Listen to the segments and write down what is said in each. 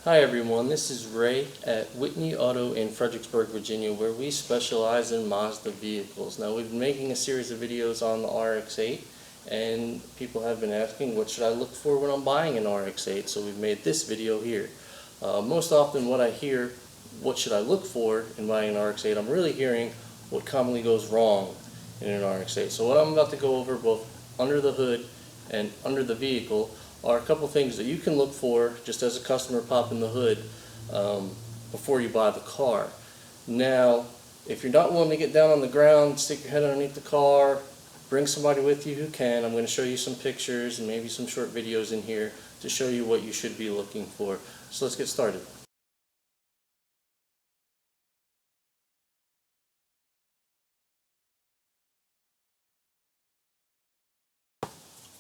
Hi everyone, this is Ray at Whitney Auto in Fredericksburg, Virginia, where we specialize in Mazda vehicles. Now we've been making a series of videos on the RX8 and people have been asking what should I look for when I'm buying an RX8, so we've made this video here. Most often what I hear, what should I look for in buying an RX8, I'm really hearing what commonly goes wrong in an RX8. So what I'm about to go over both under the hood and under the vehicle are a couple things that you can look for just as a customer popping the hood before you buy the car. Now, if you're not willing to get down on the ground, stick your head underneath the car, bring somebody with you who can. I'm going to show you some pictures and maybe some short videos in here to show you what you should be looking for. So let's get started.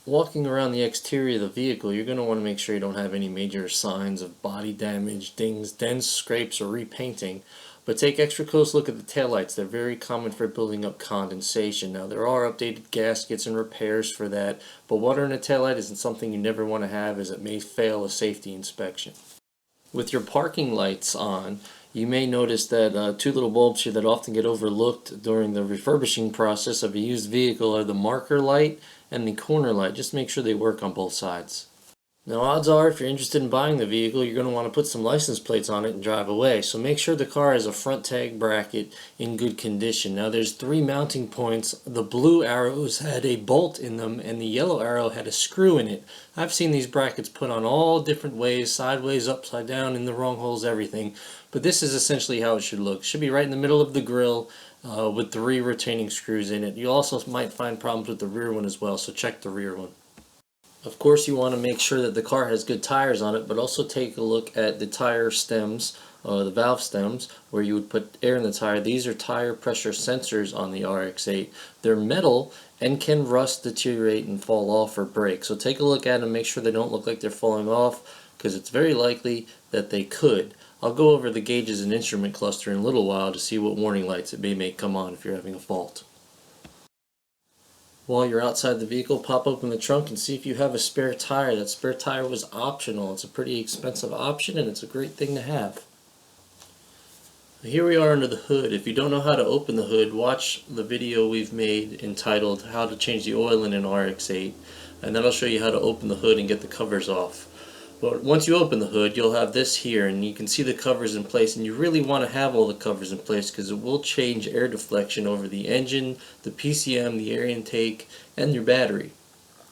Walking around the exterior of the vehicle, you're going to want to make sure you don't have any major signs of body damage, dings, dents, scrapes, or repainting. But take extra close look at the taillights. They're very common for building up condensation. Now there are updated gaskets and repairs for that, but water in a taillight isn't something you never want to have, as it may fail a safety inspection. With your parking lights on, you may notice that two little bulbs here that often get overlooked during the refurbishing process of a used vehicle are the marker light and the corner light. Just make sure they work on both sides. Now odds are, if you're interested in buying the vehicle, you're going to want to put some license plates on it and drive away. So make sure the car has a front tag bracket in good condition. Now there's 3 mounting points. The blue arrows had a bolt in them and the yellow arrow had a screw in it. I've seen these brackets put on all different ways, sideways, upside down, in the wrong holes, everything. But this is essentially how it should look. It should be right in the middle of the grille with 3 retaining screws in it. You also might find problems with the rear one as well, so check the rear one. Of course, you want to make sure that the car has good tires on it, but also take a look at the tire stems, the valve stems, where you would put air in the tire. These are tire pressure sensors on the RX8. They're metal and can rust, deteriorate, and fall off or break. So take a look at them, make sure they don't look like they're falling off, because it's very likely that they could. I'll go over the gauges and instrument cluster in a little while to see what warning lights it may make come on if you're having a fault. While you're outside the vehicle, pop open the trunk and see if you have a spare tire. That spare tire was optional. It's a pretty expensive option and it's a great thing to have. Here we are under the hood. If you don't know how to open the hood, watch the video we've made entitled How to Change the Oil in an RX8, and then I'll show you how to open the hood and get the covers off. But once you open the hood, you'll have this here, and you can see the covers in place, and you really want to have all the covers in place because it will change air deflection over the engine, the PCM, the air intake, and your battery.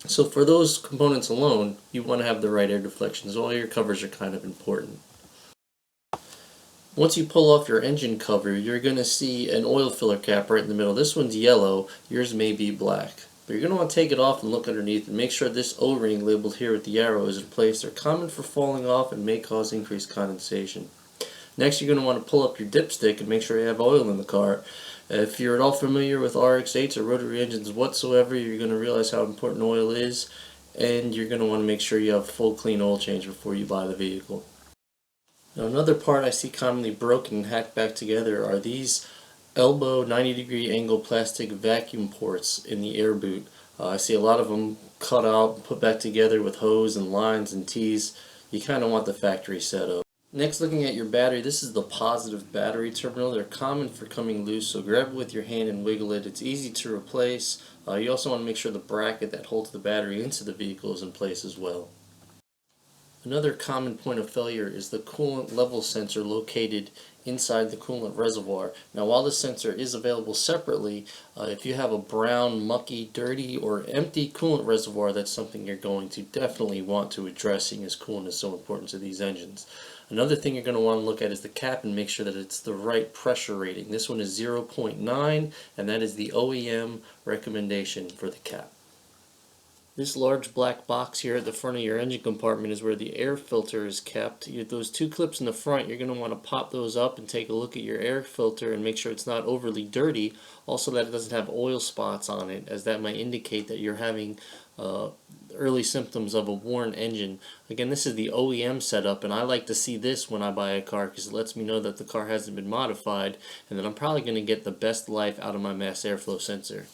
So for those components alone, you want to have the right air deflection, so all your covers are kind of important. Once you pull off your engine cover, you're going to see an oil filler cap right in the middle. This one's yellow, yours may be black. But you're going to want to take it off and look underneath and make sure this O-ring labeled here with the arrow is in place. They're common for falling off and may cause increased condensation. Next, you're going to want to pull up your dipstick and make sure you have oil in the car. If you're at all familiar with RX8s or rotary engines whatsoever, you're going to realize how important oil is, and you're going to want to make sure you have full clean oil change before you buy the vehicle. Now another part I see commonly broken and hacked back together are these elbow 90-degree angle plastic vacuum ports in the air boot. I see a lot of them cut out, put back together with hose and lines and T's. You kind of want the factory setup. Next, looking at your battery, this is the positive battery terminal. They're common for coming loose, so grab it with your hand and wiggle it. It's easy to replace. You also want to make sure the bracket that holds the battery into the vehicle is in place as well. Another common point of failure is the coolant level sensor located inside the coolant reservoir. Now while this sensor is available separately, if you have a brown, mucky, dirty, or empty coolant reservoir, that's something you're going to definitely want to address, seeing as coolant is so important to these engines. Another thing you're going to want to look at is the cap and make sure that it's the right pressure rating. This one is 0.9, and that is the OEM recommendation for the cap. This large black box here at the front of your engine compartment is where the air filter is kept. Those 2 clips in the front, you're going to want to pop those up and take a look at your air filter and make sure it's not overly dirty. Also that it doesn't have oil spots on it, as that might indicate that you're having early symptoms of a worn engine. Again, this is the OEM setup, and I like to see this when I buy a car because it lets me know that the car hasn't been modified and that I'm probably going to get the best life out of my mass airflow sensor.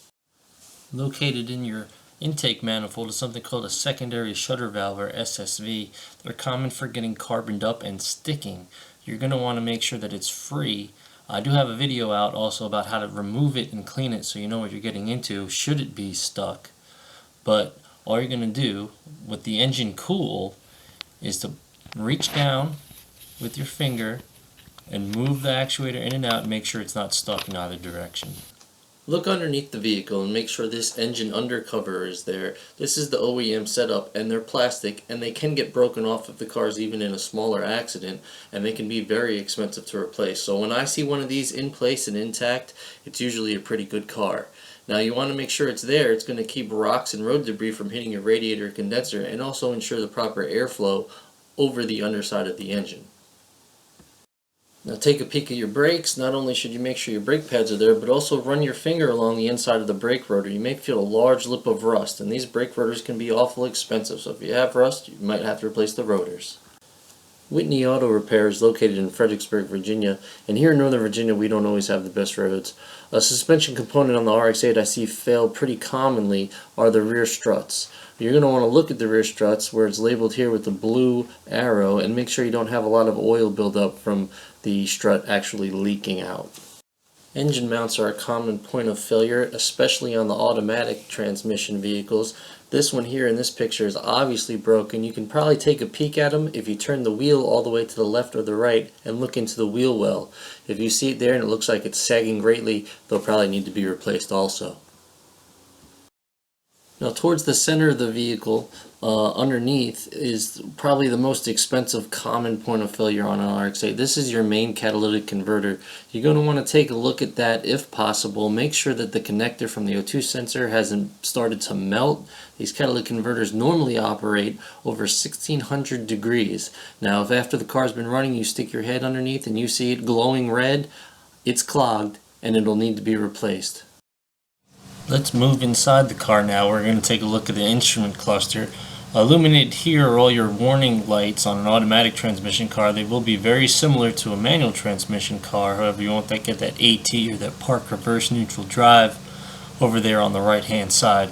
Located in your intake manifold is something called a secondary shutter valve, or SSV. They're common for getting carboned up and sticking. You're going to want to make sure that it's free. I do have a video out also about how to remove it and clean it so you know what you're getting into should it be stuck. But all you're going to do with the engine cool is to reach down with your finger and move the actuator in and out and make sure it's not stuck in either direction. Look underneath the vehicle and make sure this engine undercover is there. This is the OEM setup, and they're plastic, and they can get broken off if the car is even in a smaller accident, and they can be very expensive to replace. So when I see one of these in place and intact, it's usually a pretty good car. Now you want to make sure it's there. It's going to keep rocks and road debris from hitting your radiator or condenser, and also ensure the proper airflow over the underside of the engine. Now take a peek at your brakes. Not only should you make sure your brake pads are there, but also run your finger along the inside of the brake rotor. You may feel a large lip of rust, and these brake rotors can be awful expensive, so if you have rust, you might have to replace the rotors. Whitney Auto Repair is located in Fredericksburg, Virginia, and here in Northern Virginia we don't always have the best roads. A suspension component on the RX8 I see fail pretty commonly are the rear struts. You're going to want to look at the rear struts where it's labeled here with the blue arrow and make sure you don't have a lot of oil buildup from the strut actually leaking out. Engine mounts are a common point of failure, especially on the automatic transmission vehicles. This one here in this picture is obviously broken. You can probably take a peek at them if you turn the wheel all the way to the left or the right and look into the wheel well. If you see it there and it looks like it's sagging greatly, they'll probably need to be replaced also. Now towards the center of the vehicle, underneath, is probably the most expensive common point of failure on an RX8. This is your main catalytic converter. You're going to want to take a look at that if possible. Make sure that the connector from the O2 sensor hasn't started to melt. These catalytic converters normally operate over 1600 degrees. Now if after the car's been running you stick your head underneath and you see it glowing red, it's clogged and it'll need to be replaced. Let's move inside the car now. We're going to take a look at the instrument cluster. Illuminated here are all your warning lights on an automatic transmission car. They will be very similar to a manual transmission car, however you won't get that AT or that park reverse neutral drive over there on the right hand side.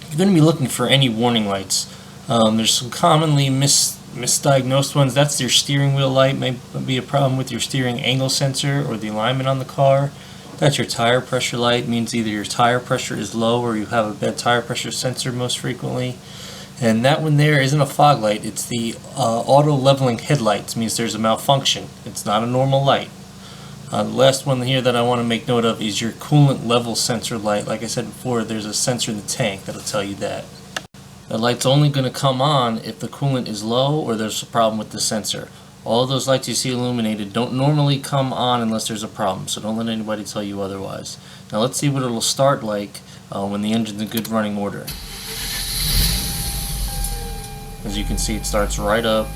You're going to be looking for any warning lights. There's some commonly misdiagnosed ones. That's your steering wheel light. May be a problem with your steering angle sensor or the alignment on the car. That's your tire pressure light. Means either your tire pressure is low or you have a bad tire pressure sensor most frequently. And that one there isn't a fog light. It's the auto leveling headlights. Means there's a malfunction. It's not a normal light. The last one here that I want to make note of is your coolant level sensor light. Like I said before, there's a sensor in the tank that'll tell you that. The light's only going to come on if the coolant is low or there's a problem with the sensor. All of those lights you see illuminated don't normally come on unless there's a problem, so don't let anybody tell you otherwise. Now let's see what it'll start like when the engine's in good running order. As you can see, it starts right up.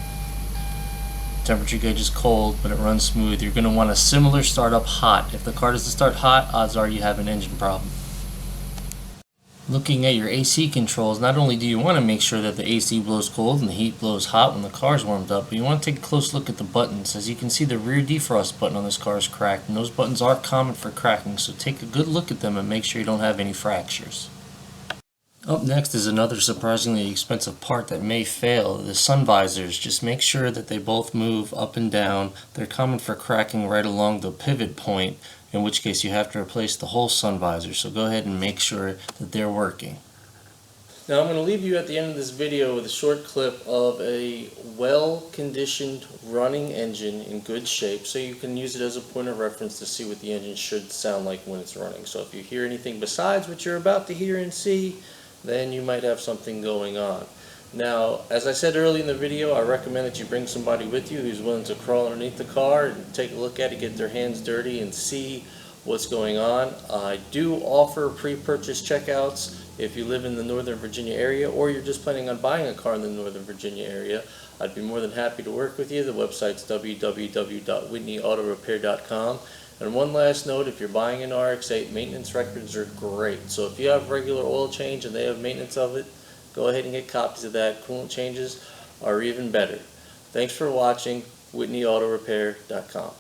Temperature gauge is cold, but it runs smooth. You're going to want a similar startup hot. If the car doesn't start hot, odds are you have an engine problem. Looking at your AC controls, not only do you want to make sure that the AC blows cold and the heat blows hot when the car's warmed up, but you want to take a close look at the buttons. As you can see, the rear defrost button on this car is cracked, and those buttons are common for cracking, so take a good look at them and make sure you don't have any fractures. Up next is another surprisingly expensive part that may fail, the sun visors. Just make sure that they both move up and down. They're common for cracking right along the pivot point, in which case you have to replace the whole sun visor, so go ahead and make sure that they're working. Now I'm going to leave you at the end of this video with a short clip of a well-conditioned running engine in good shape, so you can use it as a point of reference to see what the engine should sound like when it's running. So if you hear anything besides what you're about to hear and see, then you might have something going on. Now, as I said early in the video, I recommend that you bring somebody with you who's willing to crawl underneath the car and take a look at it, get their hands dirty, and see what's going on. I do offer pre-purchase checkouts if you live in the Northern Virginia area or you're just planning on buying a car in the Northern Virginia area. I'd be more than happy to work with you. The website's www.whitneyautorepair.com. And one last note, if you're buying an RX8, maintenance records are great. So if you have regular oil change and they have maintenance of it, go ahead and get copies of that. Coolant changes are even better. Thanks for watching. WhitneyAutoRepair.com.